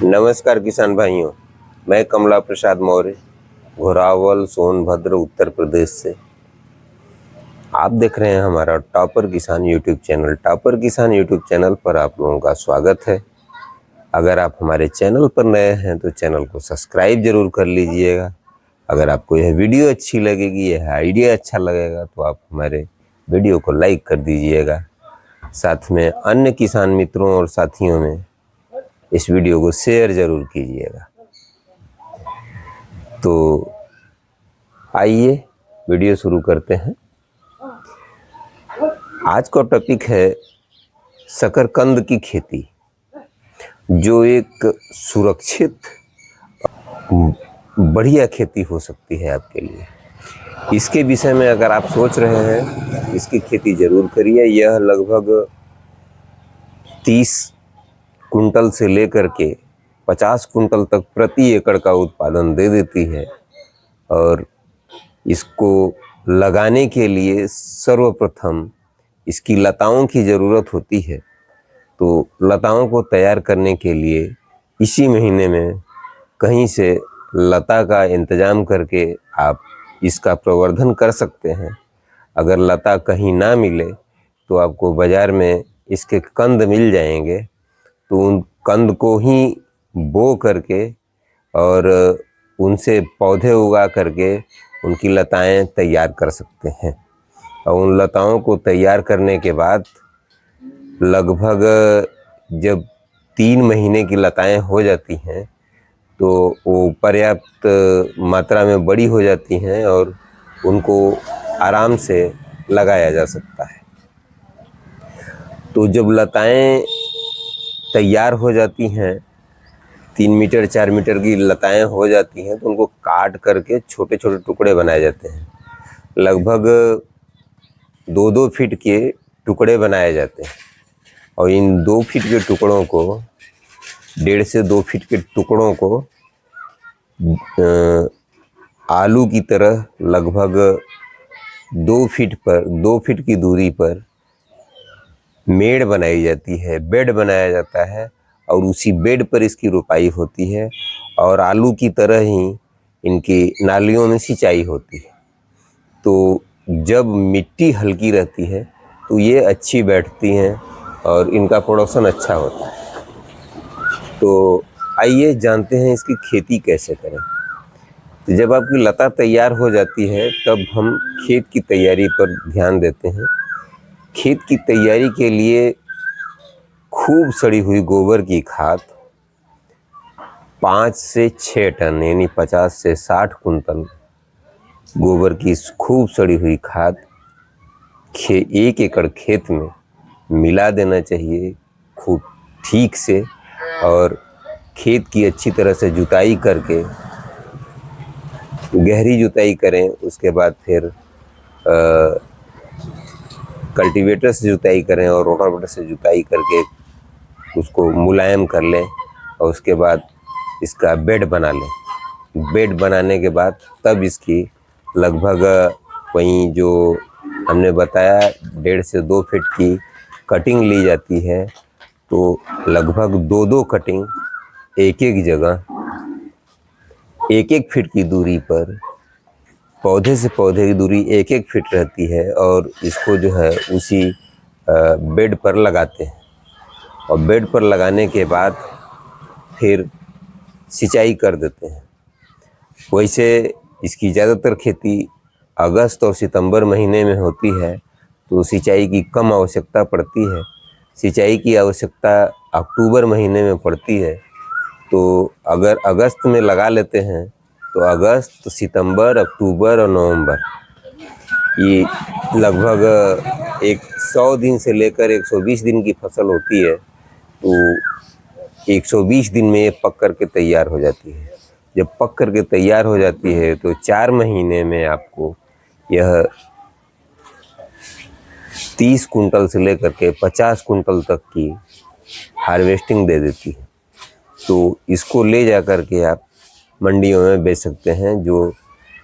नमस्कार किसान भाइयों, मैं कमला प्रसाद मौर्य, घोरावल, सोनभद्र, उत्तर प्रदेश से। आप देख रहे हैं हमारा टॉपर किसान यूट्यूब चैनल। टॉपर किसान यूट्यूब चैनल पर आप लोगों का स्वागत है। अगर आप हमारे चैनल पर नए हैं तो चैनल को सब्सक्राइब जरूर कर लीजिएगा। अगर आपको यह वीडियो अच्छी लगेगी, यह आइडिया अच्छा लगेगा तो आप हमारे वीडियो को लाइक कर दीजिएगा। साथ में अन्य किसान मित्रों और साथियों में इस वीडियो को शेयर जरूर कीजिएगा। तो आइए वीडियो शुरू करते हैं। आज का टॉपिक है शकरकंद की खेती, जो एक सुरक्षित बढ़िया खेती हो सकती है आपके लिए। इसके विषय में अगर आप सोच रहे हैं इसकी खेती जरूर करिए। यह लगभग 30 कुंटल से लेकर के 50 कुंटल तक प्रति एकड़ का उत्पादन दे देती है। और इसको लगाने के लिए सर्वप्रथम इसकी लताओं की ज़रूरत होती है। तो लताओं को तैयार करने के लिए इसी महीने में कहीं से लता का इंतज़ाम करके आप इसका प्रवर्धन कर सकते हैं। अगर लता कहीं ना मिले तो आपको बाज़ार में इसके कंद मिल जाएंगे, तो उन कंद को ही बो करके और उनसे पौधे उगा करके उनकी लताएं तैयार कर सकते हैं। और उन लताओं को तैयार करने के बाद लगभग जब 3 महीने की लताएं हो जाती हैं तो वो पर्याप्त मात्रा में बड़ी हो जाती हैं और उनको आराम से लगाया जा सकता है। तो जब लताएं तैयार हो जाती हैं, 3 मीटर 4 मीटर की लताएं हो जाती हैं, तो उनको काट करके छोटे छोटे टुकड़े बनाए जाते हैं। लगभग 2-2 फीट के टुकड़े बनाए जाते हैं। और इन 2 फीट के टुकड़ों को 1.5 से 2 फीट के टुकड़ों को आलू की तरह लगभग 2 फीट की दूरी पर मेड़ बनाई जाती है, बेड बनाया जाता है और उसी बेड पर इसकी रोपाई होती है। और आलू की तरह ही इनकी नालियों में सिंचाई होती है। तो जब मिट्टी हल्की रहती है तो ये अच्छी बैठती हैं और इनका प्रोडक्शन अच्छा होता है। तो आइए जानते हैं इसकी खेती कैसे करें। तो जब आपकी लता तैयार हो जाती है तब हम खेत की तैयारी पर ध्यान देते हैं। खेत की तैयारी के लिए खूब सड़ी हुई गोबर की खाद 5 से 6 टन यानी 50 से 60 कुंटल गोबर की खूब सड़ी हुई खाद 1 एकड़ खेत में मिला देना चाहिए खूब ठीक से। और खेत की अच्छी तरह से जुताई करके, गहरी जुताई करें। उसके बाद फिर कल्टीवेटर से जुताई करें और रोटावेटर से जुताई करके उसको मुलायम कर लें। और उसके बाद इसका बेड बना लें। बेड बनाने के बाद तब इसकी लगभग वहीं जो हमने बताया 1.5 से 2 फीट की कटिंग ली जाती है। तो लगभग 2-2 कटिंग एक जगह 1-1 फीट की दूरी पर, पौधे से पौधे की दूरी 1-1 फीट रहती है। और इसको जो है उसी बेड पर लगाते हैं। और बेड पर लगाने के बाद फिर सिंचाई कर देते हैं। वैसे इसकी ज़्यादातर खेती अगस्त और सितंबर महीने में होती है, तो सिंचाई की कम आवश्यकता पड़ती है। सिंचाई की आवश्यकता अक्टूबर महीने में पड़ती है। तो अगर अगस्त में लगा लेते हैं तो अगस्त, सितंबर, अक्टूबर और नवंबर, ये लगभग 100 दिन से लेकर 120 दिन की फसल होती है। तो 120 दिन में ये पक करके तैयार हो जाती है। जब पक करके तैयार हो जाती है तो 4 महीने में आपको यह 30 कुंटल से लेकर के 50 कुंटल तक की हार्वेस्टिंग दे देती है। तो इसको ले जा कर के आप मंडियों में बेच सकते हैं, जो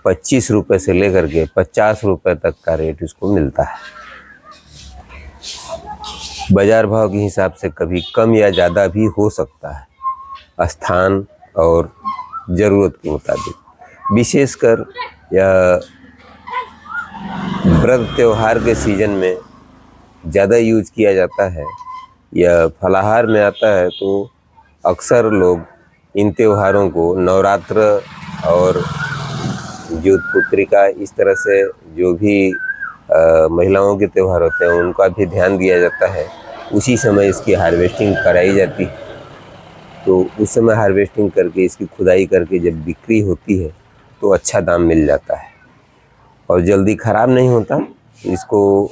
25 रुपये से लेकर के 50 रुपये तक का रेट इसको मिलता है। बाज़ार भाव के हिसाब से कभी कम या ज़्यादा भी हो सकता है। स्थान और ज़रूरत के मुताबिक। विशेषकर यह व्रत त्यौहार के सीज़न में ज़्यादा यूज किया जाता है। यह फलाहार में आता है तो अक्सर लोग इन त्योहारों को नवरात्र और ज्योतपुत्रिका इस तरह से जो भी महिलाओं के त्यौहार होते हैं उनका भी ध्यान दिया जाता है। उसी समय इसकी हार्वेस्टिंग कराई जाती है। तो उस समय हार्वेस्टिंग करके इसकी खुदाई करके जब बिक्री होती है तो अच्छा दाम मिल जाता है और जल्दी ख़राब नहीं होता। इसको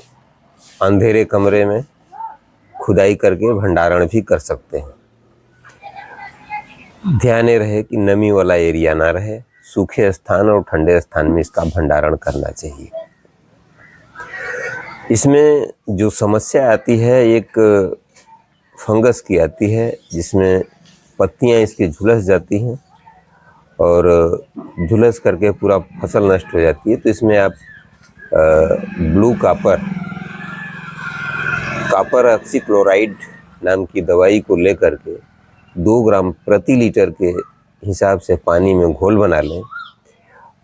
अंधेरे कमरे में खुदाई करके भंडारण भी कर सकते हैं। ध्यान रहे कि नमी वाला एरिया ना रहे, सूखे स्थान और ठंडे स्थान में इसका भंडारण करना चाहिए। इसमें जो समस्या आती है एक फंगस की आती है, जिसमें पत्तियां इसकी झुलस जाती हैं और झुलस करके पूरा फसल नष्ट हो जाती है। तो इसमें आप ब्लू कॉपर ऑक्सीक्लोराइड नाम की दवाई को लेकर के 2 ग्राम प्रति लीटर के हिसाब से पानी में घोल बना लें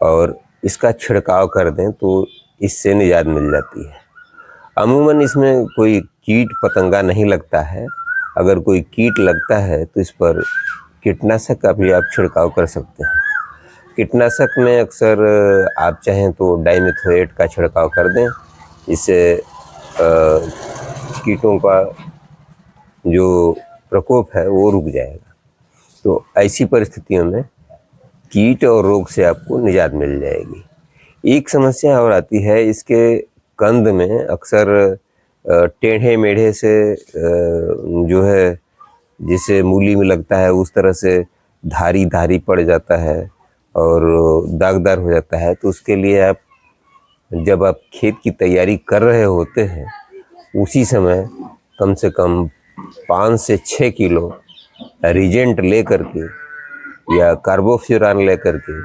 और इसका छिड़काव कर दें तो इससे निजात मिल जाती है। अमूमन इसमें कोई कीट पतंगा नहीं लगता है। अगर कोई कीट लगता है तो इस पर कीटनाशक का भी आप छिड़काव कर सकते हैं। कीटनाशक में अक्सर आप चाहें तो डाइमेथोएट का छिड़काव कर दें, इससे कीटों का जो प्रकोप है वो रुक जाएगा। तो ऐसी परिस्थितियों में कीट और रोग से आपको निजात मिल जाएगी। एक समस्या और आती है, इसके कंद में अक्सर टेढ़े मेढ़े से जो है जिसे मूली में लगता है उस तरह से धारी पड़ जाता है और दागदार हो जाता है। तो उसके लिए आप जब आप खेत की तैयारी कर रहे होते हैं उसी समय कम से कम 5 से 6 किलो रीजेंट ले करके या कार्बोफ्यूरान ले करके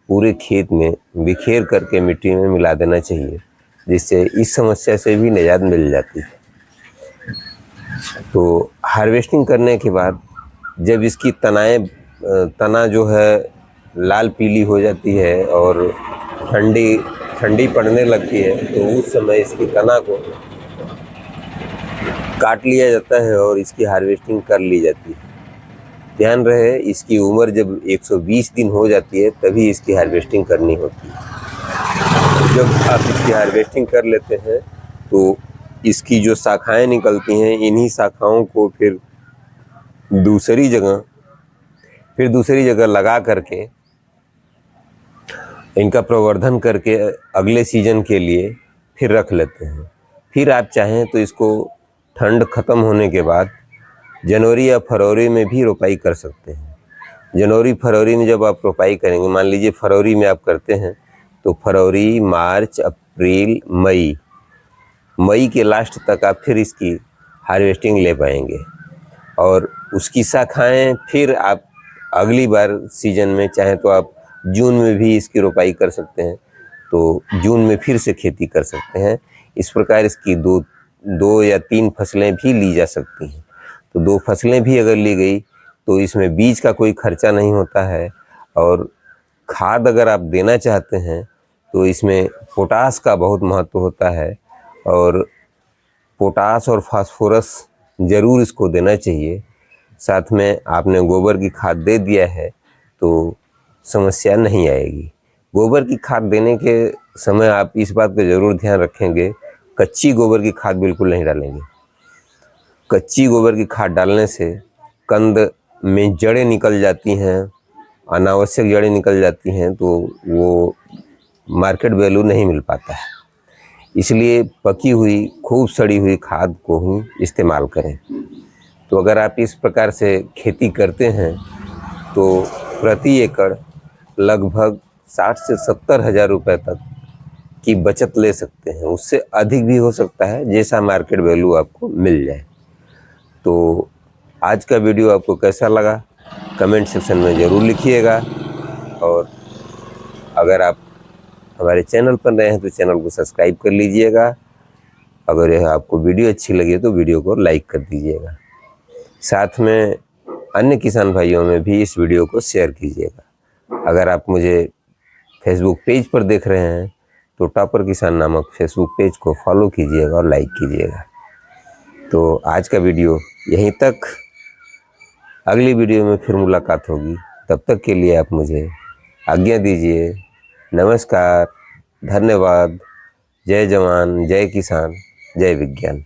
पूरे खेत में बिखेर करके मिट्टी में मिला देना चाहिए, जिससे इस समस्या से भी निजात मिल जाती है। तो हार्वेस्टिंग करने के बाद जब इसकी तना जो है लाल पीली हो जाती है और ठंडी पड़ने लगती है तो उस समय इसकी तना को काट लिया जाता है और इसकी हार्वेस्टिंग कर ली जाती है। ध्यान रहे, इसकी उम्र जब 120 दिन हो जाती है तभी इसकी हार्वेस्टिंग करनी होती है। जब आप इसकी हार्वेस्टिंग कर लेते हैं तो इसकी जो शाखाएं निकलती हैं, इन्हीं शाखाओं को फिर दूसरी जगह लगा करके इनका प्रवर्धन करके अगले सीजन के लिए फिर रख लेते हैं। फिर आप चाहें तो इसको ठंड ख़त्म होने के बाद जनवरी या फरवरी में भी रोपाई कर सकते हैं। जनवरी फरवरी में जब आप रोपाई करेंगे, मान लीजिए फरवरी में आप करते हैं तो फरवरी, मार्च, अप्रैल, मई के लास्ट तक आप फिर इसकी हार्वेस्टिंग ले पाएंगे और उसकी शाखाएं फिर आप अगली बार सीजन में चाहें तो आप जून में भी इसकी रोपाई कर सकते हैं, तो जून में फिर से खेती कर सकते हैं। इस प्रकार इसकी दो या 3 फसलें भी ली जा सकती हैं। तो 2 फसलें भी अगर ली गई तो इसमें बीज का कोई खर्चा नहीं होता है और खाद अगर आप देना चाहते हैं तो इसमें पोटास का बहुत महत्व होता है और पोटास और फास्फोरस ज़रूर इसको देना चाहिए। साथ में आपने गोबर की खाद दे दिया है तो समस्या नहीं आएगी। गोबर की खाद देने के समय आप इस बात का ज़रूर ध्यान रखेंगे, कच्ची गोबर की खाद बिल्कुल नहीं डालेंगे। कच्ची गोबर की खाद डालने से कंद में जड़ें निकल जाती हैं, अनावश्यक जड़ें निकल जाती हैं, तो वो मार्केट वैल्यू नहीं मिल पाता है। इसलिए पकी हुई खूब सड़ी हुई खाद को ही इस्तेमाल करें। तो अगर आप इस प्रकार से खेती करते हैं तो प्रति एकड़ लगभग 60 से 70 हज़ार रुपये तक की बचत ले सकते हैं। उससे अधिक भी हो सकता है, जैसा मार्केट वैल्यू आपको मिल जाए। तो आज का वीडियो आपको कैसा लगा कमेंट सेक्शन में ज़रूर लिखिएगा और अगर आप हमारे चैनल पर नए हैं तो चैनल को सब्सक्राइब कर लीजिएगा। अगर यह आपको वीडियो अच्छी लगे तो वीडियो को लाइक कर दीजिएगा। साथ में अन्य किसान भाइयों में भी इस वीडियो को शेयर कीजिएगा। अगर आप मुझे फेसबुक पेज पर देख रहे हैं तो टॉपर किसान नामक फेसबुक पेज को फॉलो कीजिएगा और लाइक कीजिएगा। तो आज का वीडियो यहीं तक, अगली वीडियो में फिर मुलाकात होगी। तब तक के लिए आप मुझे आज्ञा दीजिए। नमस्कार, धन्यवाद। जय जवान, जय किसान, जय विज्ञान।